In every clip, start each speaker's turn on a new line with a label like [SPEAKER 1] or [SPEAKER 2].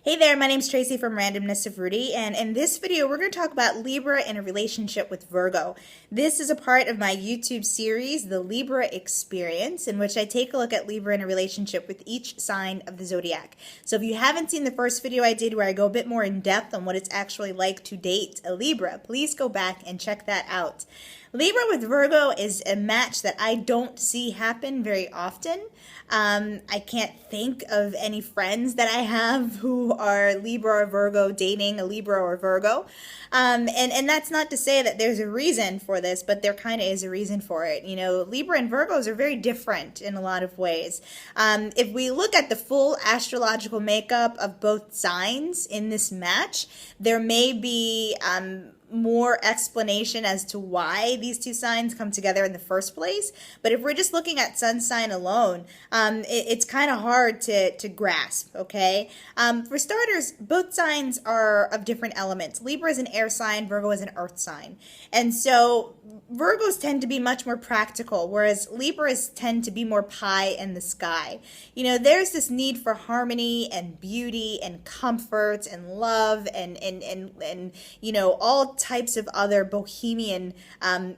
[SPEAKER 1] Hey there, my name's Tracy from Randomness of Rudy, and in this video we're going to talk about Libra in a relationship with Virgo. This is a part of my YouTube series, The Libra Experience, in which I take a look at Libra in a relationship with each sign of the zodiac. So if you haven't seen the first video I did where I go a bit more in depth on what it's actually like to date a Libra, please go back and check that out. Libra with Virgo is a match that I don't see happen very often. I can't think of any friends that I have who are Libra or Virgo dating a Libra or Virgo. And that's not to say that there's a reason for this, but there kind of is a reason for it. You know, Libra and Virgos are very different in a lot of ways. If we look at the full astrological makeup of both signs in this match, there may be more explanation as to why these two signs come together in the first place. But if we're just looking at sun sign alone, it's kind of hard to grasp, okay? For starters, both signs are of different elements. Libra is an air sign, Virgo is an earth sign. And so Virgos tend to be much more practical, whereas Libras tend to be more pie in the sky. You know, there's this need for harmony and beauty and comfort and love and you know, all types of other bohemian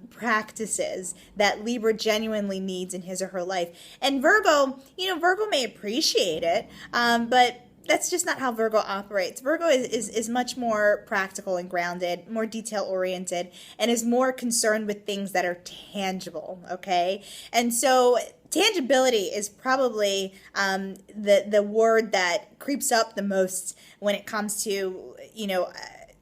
[SPEAKER 1] practices that Libra genuinely needs in his or her life. And Virgo, you know, Virgo may appreciate it, but that's just not how Virgo operates. Virgo is much more practical and grounded, more detail-oriented, and is more concerned with things that are tangible, okay? And so tangibility is probably the word that creeps up the most when it comes to, you know,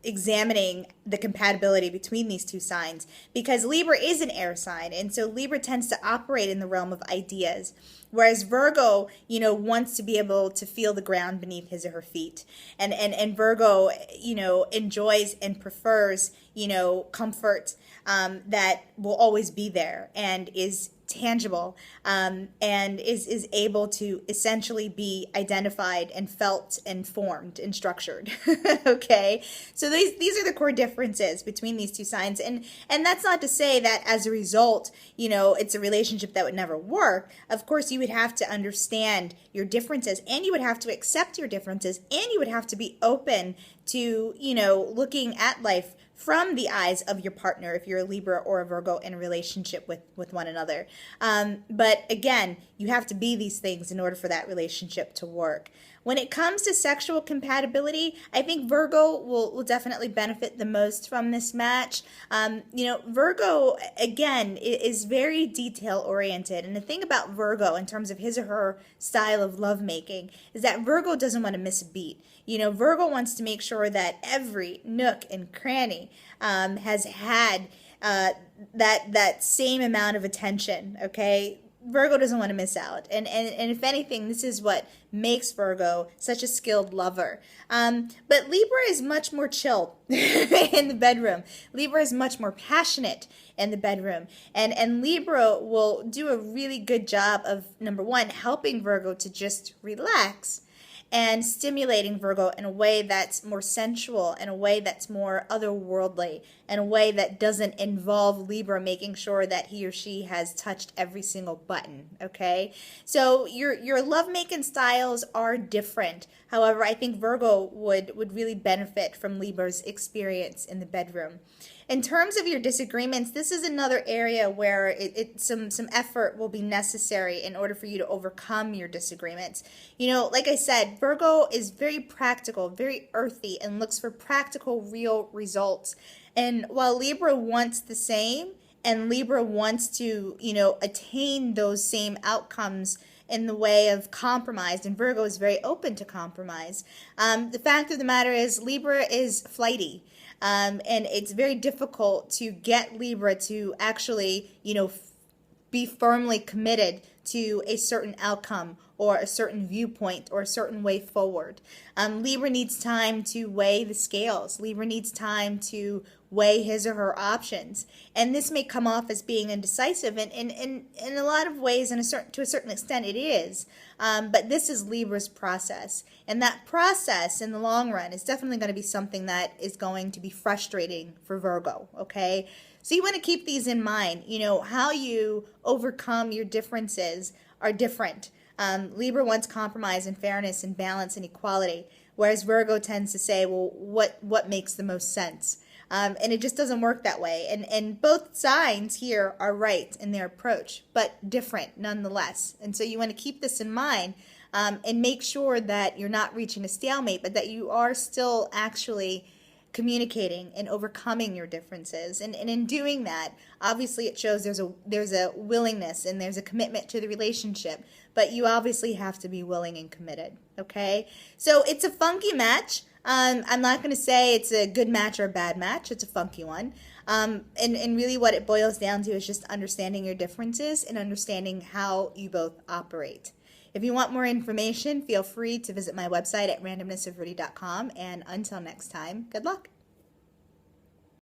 [SPEAKER 1] examining the compatibility between these two signs, because Libra is an air sign, and so Libra tends to operate in the realm of ideas, whereas Virgo, you know, wants to be able to feel the ground beneath his or her feet, and Virgo, you know, enjoys and prefers, you know, comfort that will always be there and is tangible, and is able to essentially be identified and felt and formed and structured. Okay, so these are the core differences between these two signs, and that's not to say that as a result, you know, it's a relationship that would never work. Of course, you would have to understand your differences, and you would have to accept your differences, and you would have to be open to, you know, looking at life from the eyes of your partner if you're a Libra or a Virgo in a relationship with one another. But again, you have to be these things in order for that relationship to work. When it comes to sexual compatibility, I think Virgo will definitely benefit the most from this match. You know, Virgo, again, is very detail-oriented. And the thing about Virgo in terms of his or her style of lovemaking is that Virgo doesn't want to miss a beat. You know, Virgo wants to make sure that every nook and cranny has had that same amount of attention, okay? Virgo doesn't want to miss out. And if anything, this is what makes Virgo such a skilled lover. But Libra is much more chill in the bedroom. Libra is much more passionate in the bedroom. And Libra will do a really good job of, number one, helping Virgo to just relax, and stimulating Virgo in a way that's more sensual, in a way that's more otherworldly, in a way that doesn't involve Libra making sure that he or she has touched every single button, okay? So your lovemaking styles are different. However, I think Virgo would really benefit from Libra's experience in the bedroom. In terms of your disagreements, this is another area where some effort will be necessary in order for you to overcome your disagreements. You know, like I said, Virgo is very practical, very earthy, and looks for practical, real results. And while Libra wants the same, and Libra wants to, you know, attain those same outcomes in the way of compromise, and Virgo is very open to compromise. The fact of the matter is Libra is flighty. And it's very difficult to get Libra to actually, you know, be firmly committed to a certain outcome or a certain viewpoint or a certain way forward. Libra needs time to weigh the scales. Libra needs time to weigh his or her options. And this may come off as being indecisive, and in a lot of ways, to a certain extent, it is. But this is Libra's process. And that process, in the long run, is definitely going to be something that is going to be frustrating for Virgo, okay? So you want to keep these in mind. You know, how you overcome your differences are different. Libra wants compromise and fairness and balance and equality, whereas Virgo tends to say, well, what makes the most sense? And it just doesn't work that way. And both signs here are right in their approach, but different nonetheless. And so you want to keep this in mind, and make sure that you're not reaching a stalemate, but that you are still actually communicating and overcoming your differences. And in doing that, obviously it shows there's a willingness and there's a commitment to the relationship, but you obviously have to be willing and committed, okay? So it's a funky match. I'm not going to say it's a good match or a bad match. It's a funky one. And really what it boils down to is just understanding your differences and understanding how you both operate. If you want more information, feel free to visit my website at randomnessofrudy.com. And until next time, good luck.